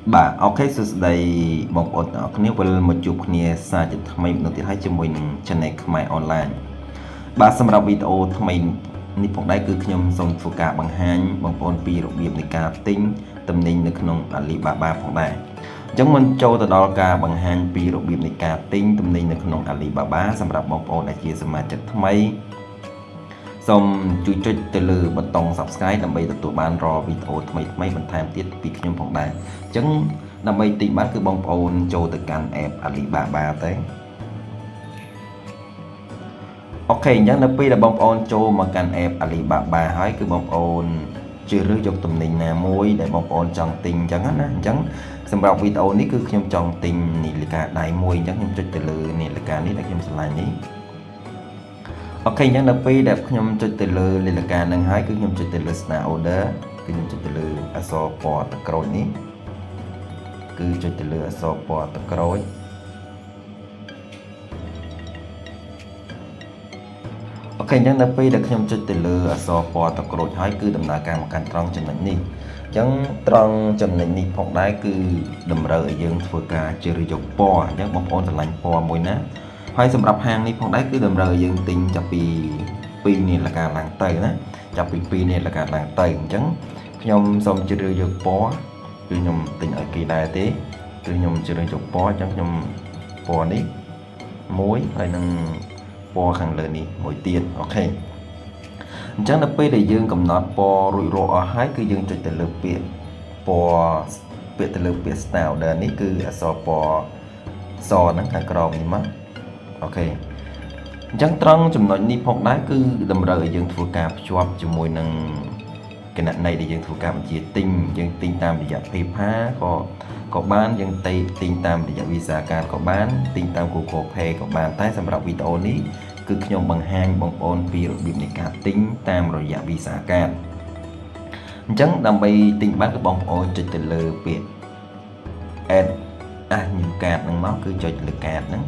បាទអូខេសួស្តីបងប្អូនទាំងអស់គ្នាវិលមកជួបគ្នាសារជាថ្មីម្ដងទៀតហើយជាមួយនឹង Channel ខ្មែរ Online បាទសម្រាប់វីដេអូថ្មីនេះផងដែរគឺខ្ញុំសូមធ្វើការបង្ហាញបងប្អូនពីរបៀបនៃការទិញទំនិញនៅក្នុង Alibaba ផងដែរអញ្ចឹងមុនចូលទៅដល់ការបង្ហាញពីរបៀបនៃការទិញទំនិញនៅក្នុង Alibaba សម្រាប់បងប្អូនដែលជាសមាជិកថ្មីសូមជួយចុចទៅលើប៊ូតុង Subscribe ដើម្បីទទួលបានរាល់វីដេអូថ្មីៗបន្ថែមទៀតពីខ្ញុំផងដែរអញ្ចឹងដើម្បីទិញបានគឺបងប្អូនចូលទៅកាន់ app Alibaba ទៅអូខេអញ្ចឹងនៅពេលដែលបងប្អូនចូលមកកាន់ app Alibaba ហើយគឺបងប្អូនជ្រើសរើសយកទំនិញណាមួយដែលបងប្អូនចង់ទិញអញ្ចឹងណាអញ្ចឹងសម្រាប់វីដេអូនេះគឺខ្ញុំចង់ទិញនាឡិកាដៃមួយអញ្ចឹងខ្ញុំចុចទៅលើនាឡិកានេះដែលខ្ញុំឆ្លាញ់នេះអូខេអញ្ចឹងនៅពេលដែលខ្ញុំចុចទៅលើនាឡិកានឹងហើយគឺខ្ញុំចុចទៅលើ Start Order គឺខ្ញុំចុចទៅលើអក្សរពណ៌ទឹកក្រូចនេះគឺចុចទៅលើអក្សរពណ៌ទឹកក្រូចអូខេអញ្ចឹងនៅពេលដែលខ្ញុំចុចទៅលើអក្សរពណ៌ទឹកក្រូចហើយគឺដំណើរការមកកាន់ត្រង់ចំណុចនេះអញ្ចឹងត្រង់ចំណុចនេះផងដែរគឺតម្រូវឲ្យយើងធ្វើការជ្រើសរើសយកពណ៌អញ្ចឹងបងប្អូនឆ្លាញ់ពណ៌មួយណាហើយសម្រាប់ហាងនេះផងដែរគឺតម្រូវឲ្យយើងទិញចាប់ពី2នាឡិកាឡើងទៅណាចាប់ពី2នាឡិកាឡើងទៅអញ្ចឹងខ្ញុំសូមជ្រើសរើសយកពណ៌គឺខ្ញុំទិញឲ្យគេដែរទេគឺខ្ញុំជ្រើសរើសយកពណ៌អញ្ចឹងខ្ញុំពណ៌នេះមួយហើយនឹងពណ៌ខាងលើនេះមួយទៀតអូខេអញ្ចឹងដល់ពេលដែលយើងកំណត់ពណ៌រួចរាល់អស់ហើយគឺយើងចុចទៅលើពាក្យពណ៌ទៅលើពាក្យ Start Order នេះគឺអក្សរពណ៌សហ្នឹងខាងក្រោមនេះមកអូខេអញ្ចឹងត្រង់ចំណុចនេះផងដែរគឺតម្រូវឲ្យយើងធ្វើការភ្ជាប់ជាមួយនឹងគណនីដែលយើងធ្វើការបញ្ជាទិញយើងទិញតាមរយៈ PayPal ក៏បានយើងទិញតាមរយៈ Visa Card ក៏បានទិញតាម Google Pay ក៏បានតែសម្រាប់វីដេអូនេះគឺខ្ញុំបង្ហាញបងប្អូនពីរបៀបនៃការទិញតាមរយៈ Visa Card អញ្ចឹងដើម្បីទិញបានគឺបងប្អូនចុចទៅលើពាក្យ Add New Card ហ្នឹងមកគឺចុចលើ Card ហ្នឹង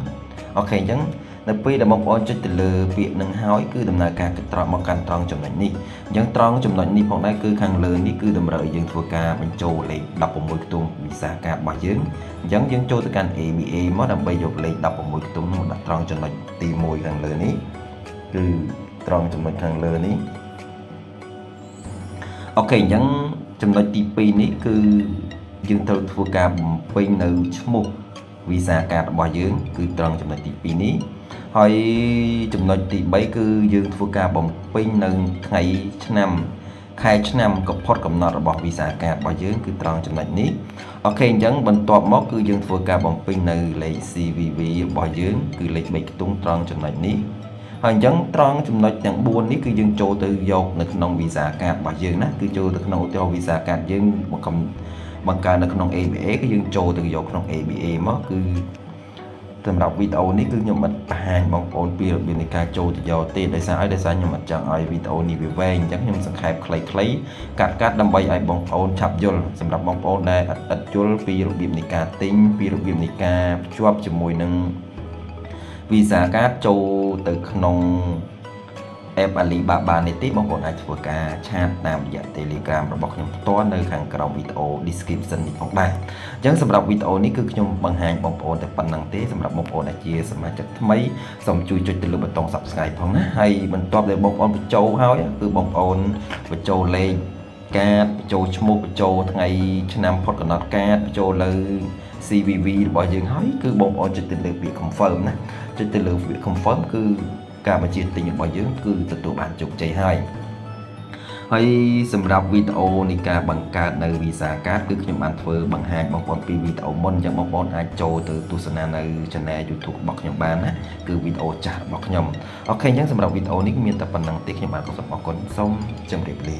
អូខេអញ្ចឹងនៅពេលដែលបងប្អូនចុចទៅលើពាក្យនឹងហើយគឺដំណើរការត្រង់មកកាន់ត្រង់ចំណុចនេះអញ្ចឹងត្រង់ចំណុចនេះផងដែរគឺខាងលើនេះគឺតម្រូវឲ្យយើងធ្វើការបញ្ចូលលេខ16ខ្ទង់ Visa Card របស់យើងអញ្ចឹងយើងចូលទៅកាន់ ABA មកដើម្បីយកលេខ16ខ្ទង់នោះមកដាក់ត្រង់ចំណុចទី1ខាងលើនេះគឺត្រង់ចំណុចខាងលើនេះអូខេអញ្ចឹងចំណុចទី2នេះគឺយើងត្រូវធ្វើការបំពេញនៅឈ្មោះ Visa Card របស់យើងគឺត្រង់ចំណុចទី2នេះហើយចំណុចទី3គឺយើងធ្វើការបំពេញនៅថ្ងៃឆ្នាំខែឆ្នាំក៏ផុតកំណត់របស់ Visa Card របស់យើងគឺត្រង់ចំណុចនេះអូខេអញ្ចឹងបន្ទាប់មកគឺយើងធ្វើការបំពេញនៅលេខ CVV របស់យើងគឺលេខ3ខ្ទង់ត្រង់ចំណុចនេះហើយអញ្ចឹងត្រង់ចំណុចទាំង4នេះគឺយើងចូលទៅយកនៅក្នុង Visa Card របស់យើងណាគឺចូលទៅក្នុងឧទាហរណ៍ Visa Card យើងបង្កើតនៅក្នុង ABA គឺយើងចូលទៅយកក្នុង ABA មកគឺសម្រាប់វីដេអូនេះគឺខ្ញុំមិនបង្ហាញបងប្អូនពីរបៀបនៃការចូលទៅយកទេដោយសារខ្ញុំអត់ចង់ឲ្យវីដេអូនេះវាវែងអញ្ចឹងខ្ញុំសង្ខេបខ្លីៗកាត់ដើម្បីឲ្យបងប្អូនឆាប់យល់សម្រាប់បងប្អូនដែលឥតយល់ពីរបៀបនៃការទិញពីរបៀបនៃការភ្ជាប់ជាមួយនឹង Visa Card ចូលទៅក្នុង app Alibaba នេះទេបងប្អូនអាចធ្វើការឆាតតាមរយៈ Telegram របស់ខ្ញុំផ្ទាល់នៅខាងក្រោមវីដេអូ description នេះផងដែរអញ្ចឹងសម្រាប់វីដេអូនេះគឺខ្ញុំបង្ហាញបងប្អូនតែប៉ុណ្្នឹងទេសម្រាប់បងប្អូនដែលជាសមាជិកថ្មីសូមជួយចុចទៅលើប៊ូតុង Subscribe ផងណាហើយបន្ទាប់ដែលបងប្អូនបញ្ចូលហើយគឺបងប្អូនបញ្ចូលលេខកាតបញ្ចូលឈ្មោះបញ្ចូលថ្ងៃឆ្នាំផុតកំណត់កាតបញ្ចូលលើ CVV របស់យើងហើយគឺបងប្អូនចុចទៅលើពាក្យ confirm ណាចុចទៅលើពាក្យ confirm គឺការបញ្ជាទិញរបស់យើងគឺទទួលបានជោគជ័យហើយសម្រាប់វីដេអូនៃការបង្កើតនៅ Visa Card គឺខ្ញុំបានធ្វើបង្ហាញបងប្អូនពីវីដេអូមុនអញ្ចឹងបងប្អូនអាចចូលទៅទស្សនានៅ Channel YouTube របស់ខ្ញុំបានណាគឺវីដេអូចាស់របស់ខ្ញុំអូខេអញ្ចឹងសម្រាប់វីដេអូនេះមានតែប៉ុណ្្នឹងទេខ្ញុំបាទសូមអរគុណសូមជម្រាបលា